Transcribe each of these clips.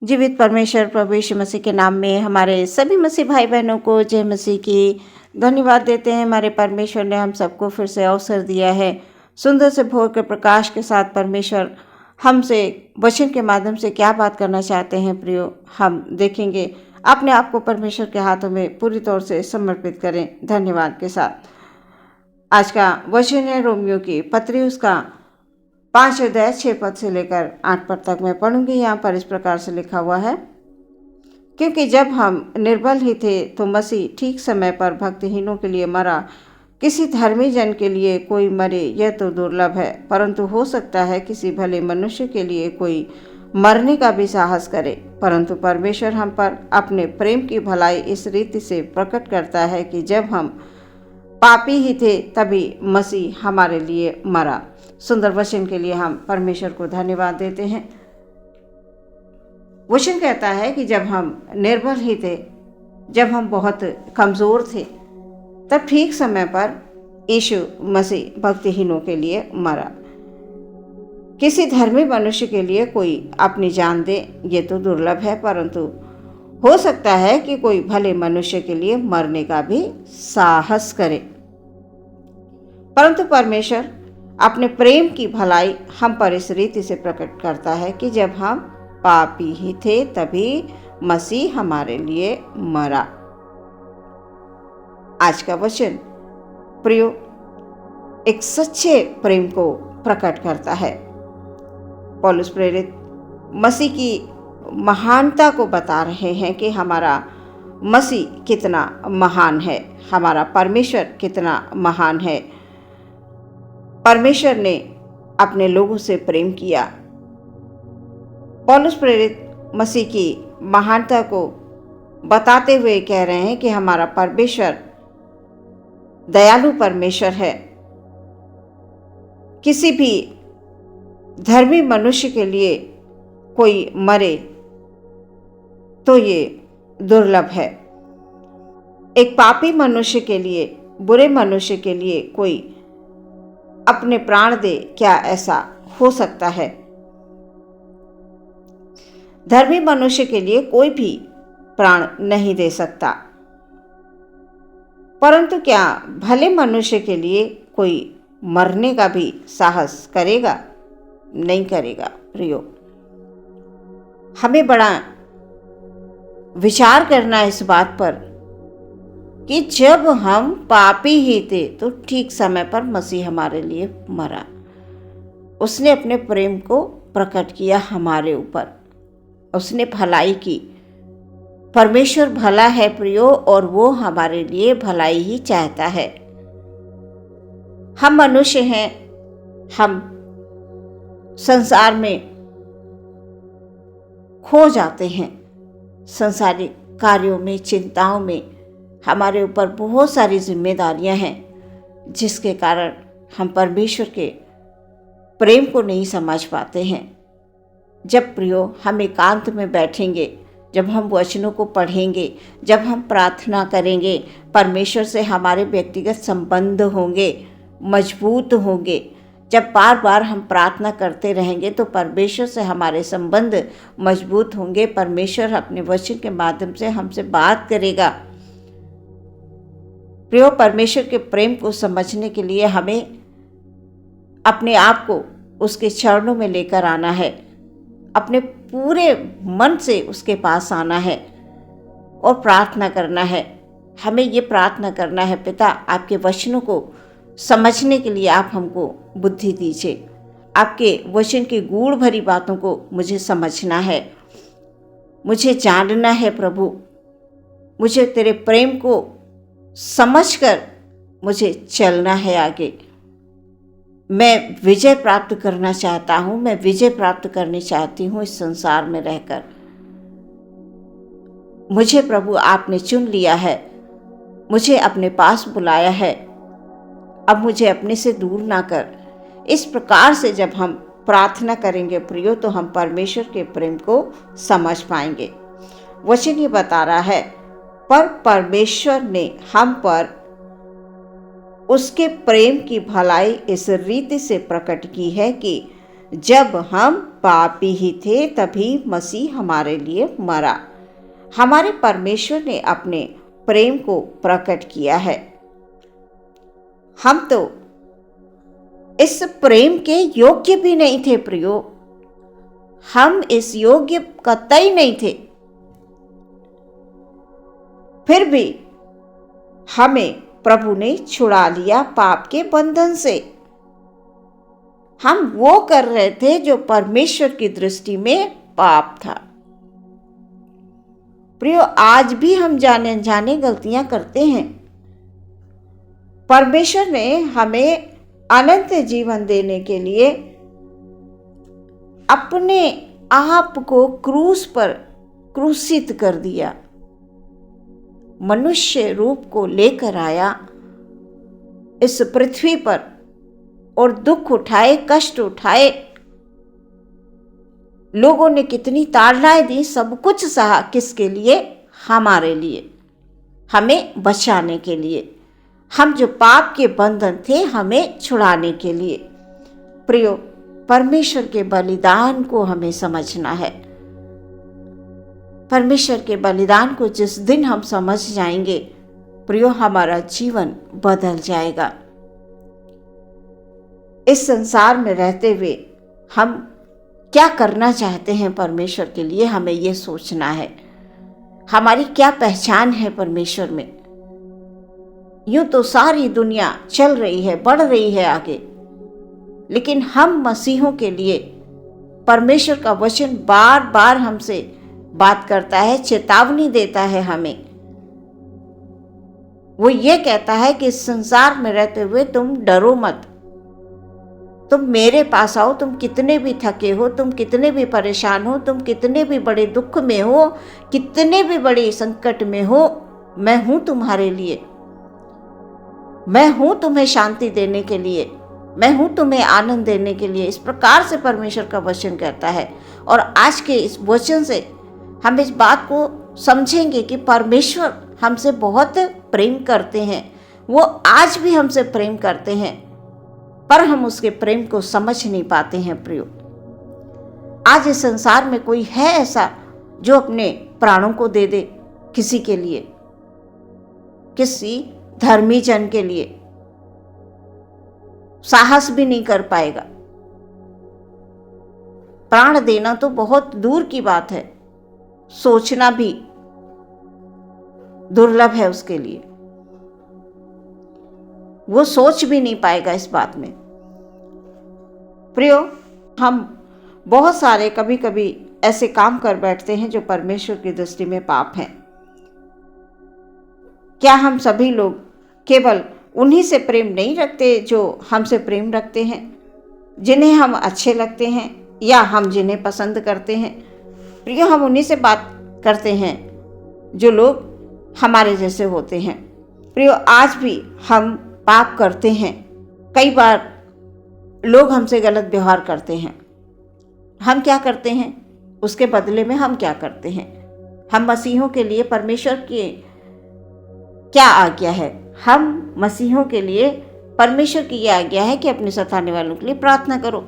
जीवित परमेश्वर प्रभु यीशु मसीह के नाम में हमारे सभी मसीह भाई बहनों को जय मसीह की धन्यवाद देते हैं। हमारे परमेश्वर ने हम सबको फिर से अवसर दिया है। सुंदर से भोर के प्रकाश के साथ परमेश्वर हमसे वचन के माध्यम से क्या बात करना चाहते हैं प्रियो, हम देखेंगे। अपने आप को परमेश्वर के हाथों में पूरी तौर से समर्पित करें धन्यवाद के साथ। आज का वचन है रोमियो की पत्री, उसका 5 अध्याय 6 पद से लेकर 8 पद तक मैं पढ़ूंगी। यहाँ पर इस प्रकार से लिखा हुआ है, क्योंकि जब हम निर्बल ही थे तो मसीह ठीक समय पर भक्तिहीनों के लिए मरा। किसी धर्मी जन के लिए कोई मरे यह तो दुर्लभ है, परंतु हो सकता है किसी भले मनुष्य के लिए कोई मरने का भी साहस करे। परंतु परमेश्वर हम पर अपने प्रेम की भलाई इस रीति से प्रकट करता है कि जब हम पापी ही थे तभी मसीह हमारे लिए मरा। सुंदर वचन के लिए हम परमेश्वर को धन्यवाद देते हैं। वचन कहता है कि जब हम निर्बल ही थे, जब हम बहुत कमज़ोर थे, तब ठीक समय पर यीशु मसीह भक्तिहीनों के लिए मरा। किसी धर्मी मनुष्य के लिए कोई अपनी जान दे ये तो दुर्लभ है, परंतु हो सकता है कि कोई भले मनुष्य के लिए मरने का भी साहस करे। परंतु परमेश्वर अपने प्रेम की भलाई हम पर इस रीति से प्रकट करता है कि जब हम पापी ही थे तभी मसीह हमारे लिए मरा। आज का वचन प्रियो एक सच्चे प्रेम को प्रकट करता है। पौलुस प्रेरित मसीह की महानता को बता रहे हैं कि हमारा मसीह कितना महान है, हमारा परमेश्वर कितना महान है। परमेश्वर ने अपने लोगों से प्रेम किया। पौलुस प्रेरित मसीह की महानता को बताते हुए कह रहे हैं कि हमारा परमेश्वर दयालु परमेश्वर है। किसी भी धर्मी मनुष्य के लिए कोई मरे तो ये दुर्लभ है। एक पापी मनुष्य के लिए, बुरे मनुष्य के लिए कोई अपने प्राण दे, क्या ऐसा हो सकता है? धर्मी मनुष्य के लिए कोई भी प्राण नहीं दे सकता, परंतु क्या भले मनुष्य के लिए कोई मरने का भी साहस करेगा? नहीं करेगा। प्रियो, हमें बड़ा विचार करना इस बात पर कि जब हम पापी ही थे तो ठीक समय पर मसीह हमारे लिए मरा। उसने अपने प्रेम को प्रकट किया हमारे ऊपर, उसने भलाई की। परमेश्वर भला है प्रियो, और वो हमारे लिए भलाई ही चाहता है। हम मनुष्य हैं, हम संसार में खो जाते हैं। संसारिक कार्यों में, चिंताओं में हमारे ऊपर बहुत सारी जिम्मेदारियां हैं, जिसके कारण हम परमेश्वर के प्रेम को नहीं समझ पाते हैं। जब प्रियो हम एकांत में बैठेंगे, जब हम वचनों को पढ़ेंगे, जब हम प्रार्थना करेंगे, परमेश्वर से हमारे व्यक्तिगत संबंध होंगे, मजबूत होंगे। जब बार बार हम प्रार्थना करते रहेंगे तो परमेश्वर से हमारे संबंध मजबूत होंगे। परमेश्वर अपने वचन के माध्यम से हमसे बात करेगा। प्रियो, परमेश्वर के प्रेम को समझने के लिए हमें अपने आप को उसके चरणों में लेकर आना है, अपने पूरे मन से उसके पास आना है और प्रार्थना करना है। हमें ये प्रार्थना करना है, पिता आपके वचनों को समझने के लिए आप हमको बुद्धि दीजिए। आपके वचन की गूढ़ भरी बातों को मुझे समझना है, मुझे जानना है प्रभु। मुझे तेरे प्रेम को समझकर मुझे चलना है आगे। मैं विजय प्राप्त करना चाहता हूँ, मैं विजय प्राप्त करनी चाहती हूँ इस संसार में रहकर। मुझे प्रभु आपने चुन लिया है, मुझे अपने पास बुलाया है, अब मुझे अपने से दूर ना कर। इस प्रकार से जब हम प्रार्थना करेंगे प्रियो, तो हम परमेश्वर के प्रेम को समझ पाएंगे। वचन ये बता रहा है, पर परमेश्वर ने हम पर उसके प्रेम की भलाई इस रीति से प्रकट की है कि जब हम पापी ही थे तभी मसीह हमारे लिए मरा। हमारे परमेश्वर ने अपने प्रेम को प्रकट किया है। हम तो इस प्रेम के योग्य भी नहीं थे प्रियो, हम इस योग्य कतई नहीं थे, फिर भी हमें प्रभु ने छुड़ा लिया पाप के बंधन से। हम वो कर रहे थे जो परमेश्वर की दृष्टि में पाप था। प्रियो, आज भी हम जाने अनजाने गलतियां करते हैं। परमेश्वर ने हमें अनंत जीवन देने के लिए अपने आप को क्रूस पर क्रूसित कर दिया, मनुष्य रूप को लेकर आया इस पृथ्वी पर और दुख उठाए, कष्ट उठाए। लोगों ने कितनी ताड़नाएं दी, सब कुछ सहा। किसके लिए? हमारे लिए, हमें बचाने के लिए। हम जो पाप के बंधन थे, हमें छुड़ाने के लिए। प्रियो, परमेश्वर के बलिदान को हमें समझना है। परमेश्वर के बलिदान को जिस दिन हम समझ जाएंगे प्रियो, हमारा जीवन बदल जाएगा। इस संसार में रहते हुए हम क्या करना चाहते हैं परमेश्वर के लिए, हमें यह सोचना है। हमारी क्या पहचान है परमेश्वर में। यूं तो सारी दुनिया चल रही है, बढ़ रही है आगे, लेकिन हम मसीहों के लिए परमेश्वर का वचन बार बार हमसे बात करता है, चेतावनी देता है हमें। वो ये कहता है कि इस संसार में रहते हुए तुम डरो मत, तुम मेरे पास आओ। तुम कितने भी थके हो, तुम कितने भी परेशान हो, तुम कितने भी बड़े दुख में हो, कितने भी बड़े संकट में हो, मैं हूं तुम्हारे लिए। मैं हूं तुम्हें शांति देने के लिए, मैं हूं तुम्हें आनंद देने के लिए। इस प्रकार से परमेश्वर का वचन कहता है। और आज के इस वचन से हम इस बात को समझेंगे कि परमेश्वर हमसे बहुत प्रेम करते हैं। वो आज भी हमसे प्रेम करते हैं, पर हम उसके प्रेम को समझ नहीं पाते हैं प्रियो। आज इस संसार में कोई है ऐसा जो अपने प्राणों को दे दे किसी के लिए, किसी धर्मी जन के लिए? साहस भी नहीं कर पाएगा। प्राण देना तो बहुत दूर की बात है, सोचना भी दुर्लभ है उसके लिए। वो सोच भी नहीं पाएगा इस बात में। प्रियो, हम बहुत सारे कभी कभी ऐसे काम कर बैठते हैं जो परमेश्वर की दृष्टि में पाप हैं। क्या हम सभी लोग केवल उन्हीं से प्रेम नहीं रखते जो हमसे प्रेम रखते हैं, जिन्हें हम अच्छे लगते हैं या हम जिन्हें पसंद करते हैं? प्रियो, हम उन्हीं से बात करते हैं जो लोग हमारे जैसे होते हैं। प्रियो, आज भी हम पाप करते हैं। कई बार लोग हमसे गलत व्यवहार करते हैं। हम क्या करते हैं? उसके बदले में हम क्या करते हैं? हम मसीहों के लिए परमेश्वर की क्या आज्ञा है? हम मसीहों के लिए परमेश्वर की यह आज्ञा है कि अपने सताने वालों के लिए प्रार्थना करो।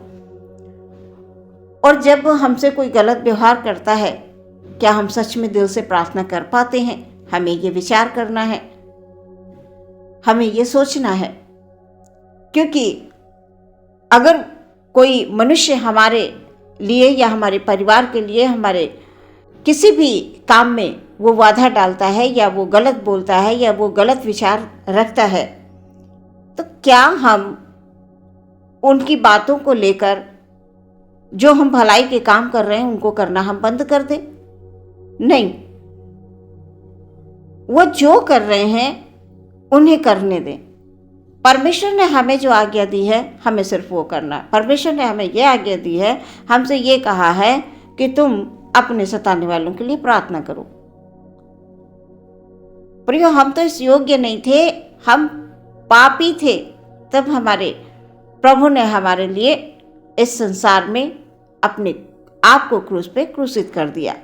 और जब हमसे कोई गलत व्यवहार करता है, क्या हम सच में दिल से प्रार्थना कर पाते हैं? हमें ये विचार करना है, हमें ये सोचना है। क्योंकि अगर कोई मनुष्य हमारे लिए या हमारे परिवार के लिए हमारे किसी भी काम में वो बाधा डालता है या वो गलत बोलता है या वो गलत विचार रखता है, तो क्या हम उनकी बातों को लेकर जो हम भलाई के काम कर रहे हैं उनको करना हम बंद कर दें? नहीं, वो जो कर रहे हैं उन्हें करने दें। परमेश्वर ने हमें जो आज्ञा दी है हमें सिर्फ वो करना। परमेश्वर ने हमें यह आज्ञा दी है, हमसे ये कहा है कि तुम अपने सताने वालों के लिए प्रार्थना करो। प्रियो, हम तो इस योग्य नहीं थे, हम पापी थे। तब हमारे प्रभु ने हमारे लिए इस संसार में अपने आप को क्रूस पे क्रूसित कर दिया।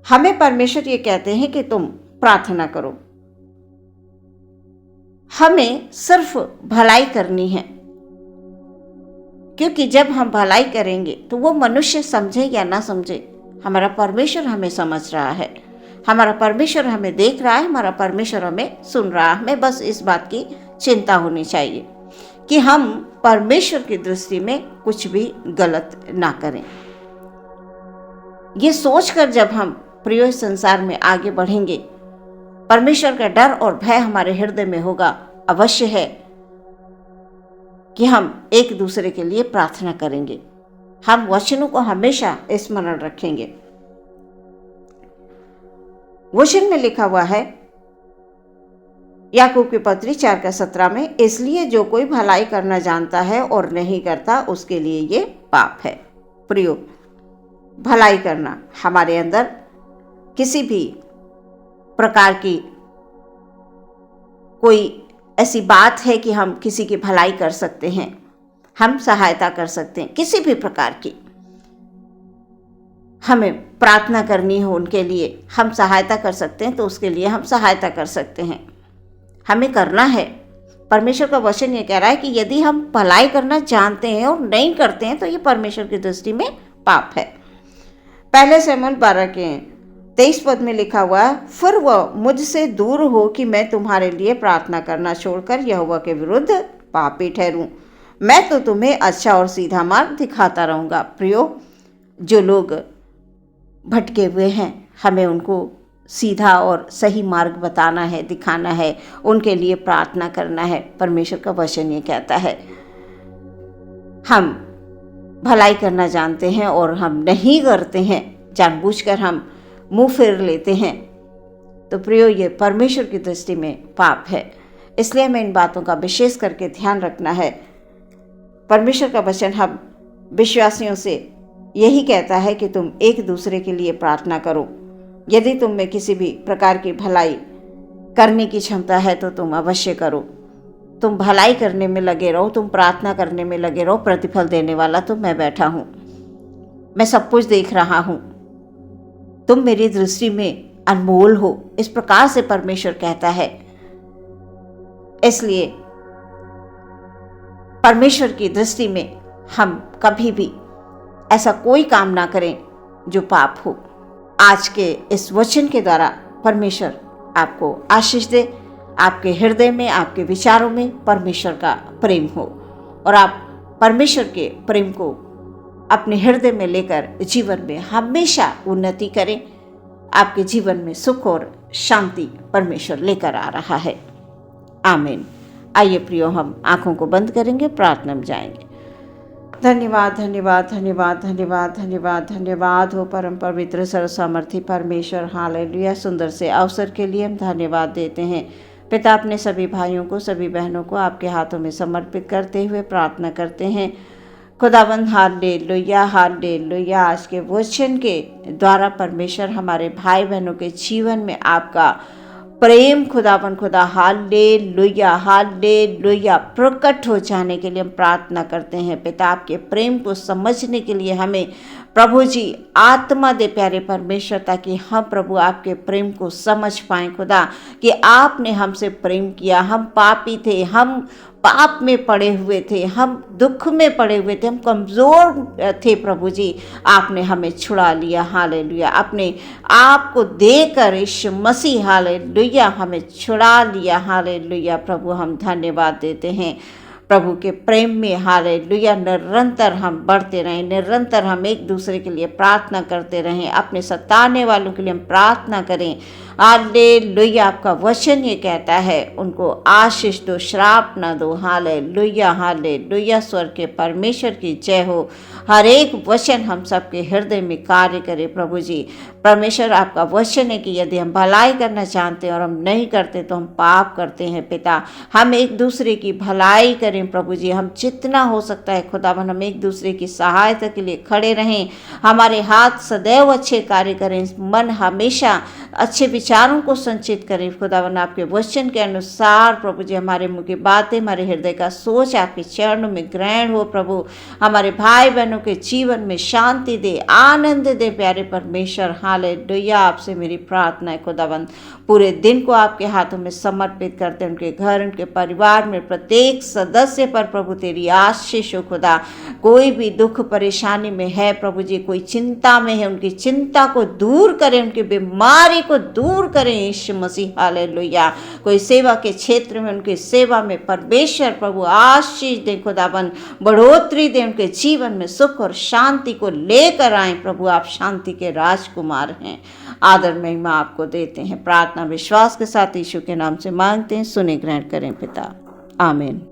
हमें परमेश्वर ये कहते हैं कि तुम प्रार्थना करो। हमें सिर्फ भलाई करनी है। क्योंकि जब हम भलाई करेंगे तो वो मनुष्य समझे या ना समझे, हमारा परमेश्वर हमें समझ रहा है, हमारा परमेश्वर हमें देख रहा है, हमारा परमेश्वर हमें सुन रहा है। हमें बस इस बात की चिंता होनी चाहिए कि हम परमेश्वर की दृष्टि में कुछ भी गलत ना करें। ये सोचकर जब हम प्रिय संसार में आगे बढ़ेंगे, परमेश्वर का डर और भय हमारे हृदय में होगा। अवश्य है कि हम एक दूसरे के लिए प्रार्थना करेंगे, हम वचनों को हमेशा स्मरण रखेंगे। वचन में लिखा हुआ है याकूब की पत्री 4:17 में, इसलिए जो कोई भलाई करना जानता है और नहीं करता उसके लिए ये पाप है। प्रियो, भलाई करना हमारे अंदर किसी भी प्रकार की कोई ऐसी बात है कि हम किसी की भलाई कर सकते हैं, हम सहायता कर सकते हैं किसी भी प्रकार की। हमें प्रार्थना करनी हो उनके लिए, हम सहायता कर सकते हैं तो उसके लिए हम सहायता कर सकते हैं, हमें करना है। परमेश्वर का वचन ये कह रहा है कि यदि हम भलाई करना जानते हैं और नहीं करते हैं तो ये परमेश्वर की दृष्टि में पाप है। पहले शमूएल 12:23 में लिखा हुआ है, फिर वह मुझसे दूर हो कि मैं तुम्हारे लिए प्रार्थना करना छोड़कर यहोवा के विरुद्ध पापी ठहरूं। मैं तो तुम्हें अच्छा और सीधा मार्ग दिखाता रहूँगा। प्रियो, जो लोग भटके हुए हैं, हमें उनको सीधा और सही मार्ग बताना है, दिखाना है, उनके लिए प्रार्थना करना है। परमेश्वर का वचन ये कहता है। हम भलाई करना जानते हैं और हम नहीं करते हैं, जानबूझकर हम मुंह फेर लेते हैं, तो प्रियो ये परमेश्वर की दृष्टि में पाप है। इसलिए हमें इन बातों का विशेष करके ध्यान रखना है। परमेश्वर का वचन हम विश्वासियों से यही कहता है कि तुम एक दूसरे के लिए प्रार्थना करो। यदि तुम में किसी भी प्रकार की भलाई करने की क्षमता है तो तुम अवश्य करो। तुम भलाई करने में लगे रहो, तुम प्रार्थना करने में लगे रहो। प्रतिफल देने वाला तो मैं बैठा हूँ, मैं सब कुछ देख रहा हूँ, तुम मेरी दृष्टि में अनमोल हो, इस प्रकार से परमेश्वर कहता है। इसलिए परमेश्वर की दृष्टि में हम कभी भी ऐसा कोई काम ना करें जो पाप हो। आज के इस वचन के द्वारा परमेश्वर आपको आशीष दे, आपके हृदय में, आपके विचारों में परमेश्वर का प्रेम हो और आप परमेश्वर के प्रेम को अपने हृदय में लेकर जीवन में हमेशा उन्नति करें। आपके जीवन में सुख और शांति परमेश्वर लेकर आ रहा है। आमीन। आइए प्रियो, हम आंखों को बंद करेंगे, प्रार्थना में जाएंगे। धन्यवाद धन्यवाद धन्यवाद धन्यवाद धन्यवाद धन्यवाद हो परम पवित्र सर्वसामर्थी परमेश्वर। हालेलुया। सुंदर से अवसर के लिए हम धन्यवाद देते हैं पिता। अपने सभी भाइयों को, सभी बहनों को आपके हाथों में समर्पित करते हुए प्रार्थना करते हैं खुदावंद। Hallelujah hallelujah. आज के वचन के द्वारा परमेश्वर हमारे भाई बहनों के जीवन में आपका प्रेम खुदावन खुदा हालेलुया हालेलुया प्रकट हो जाने के लिए हम प्रार्थना करते हैं पिता। आपके प्रेम को समझने के लिए हमें प्रभु जी आत्मा दे प्यारे परमेश्वर, ताकि हम प्रभु आपके प्रेम को समझ पाएं खुदा कि आपने हमसे प्रेम किया। हम पापी थे, हम पाप में पड़े हुए थे, हम दुख में पड़े हुए थे, हम कमज़ोर थे प्रभु जी, आपने हमें छुड़ा लिया। हालेलुया। अपने आप को देकर यीशु मसीह हालेलुया हमें छुड़ा लिया। हालेलुया। प्रभु हम धन्यवाद देते हैं प्रभु के प्रेम में। हालेलुया। निरंतर हम बढ़ते रहें, निरंतर हम एक दूसरे के लिए प्रार्थना करते रहें, अपने सताने वालों के लिए हम प्रार्थना करें। हालेलुया। आपका वचन ये कहता है उनको आशीष दो, श्राप न दो। Hallelujah hallelujah. स्वर्ग के परमेश्वर की जय हो। हर एक वचन हम सबके हृदय में कार्य करे प्रभु जी। परमेश्वर आपका वचन है कि यदि हम भलाई करना चाहते हैं और हम नहीं करते तो हम पाप करते हैं पिता। हम एक दूसरे की भलाई करें प्रभु जी, हम जितना हो सकता है खुदावन हम एक दूसरे की सहायता के लिए खड़े रहें। हमारे हाथ सदैव अच्छे कार्य करें, मन हमेशा अच्छे विचारों को संचित करें खुदावन। आपके वचन के अनुसार प्रभु जी हमारे मुंह की बातें, हमारे हृदय का सोच आपके चरणों में ग्रहण हो प्रभु। हमारे भाई बहनों के जीवन में शांति दे, आनंद दे प्यारे परमेश्वर। हालेलुया। आपसे मेरी प्रार्थना है खुदावन। पूरे दिन को आपके हाथों में समर्पित करते हैं, उनके घर, उनके परिवार में प्रत्येक सदस्य पर प्रभु तेरी आशीष हो खुदा। कोई भी दुख परेशानी में है प्रभु जी, कोई चिंता में है, उनकी चिंता को दूर करें, उनकी बीमारी को दूर करें यीशु मसीह। हालेलुया। कोई सेवा के क्षेत्र में, उनकी सेवा में परमेश्वर प्रभु आशीष दे खुदाबंद, बढ़ोतरी दे, उनके जीवन में सुख और शांति को लेकर आए प्रभु। आप शांति के राजकुमार हैं। आदर महिमा आपको देते हैं। प्रार्थना विश्वास के साथ यीशु के नाम से मांगते हैं, सुने ग्रहण करें पिता। आमीन।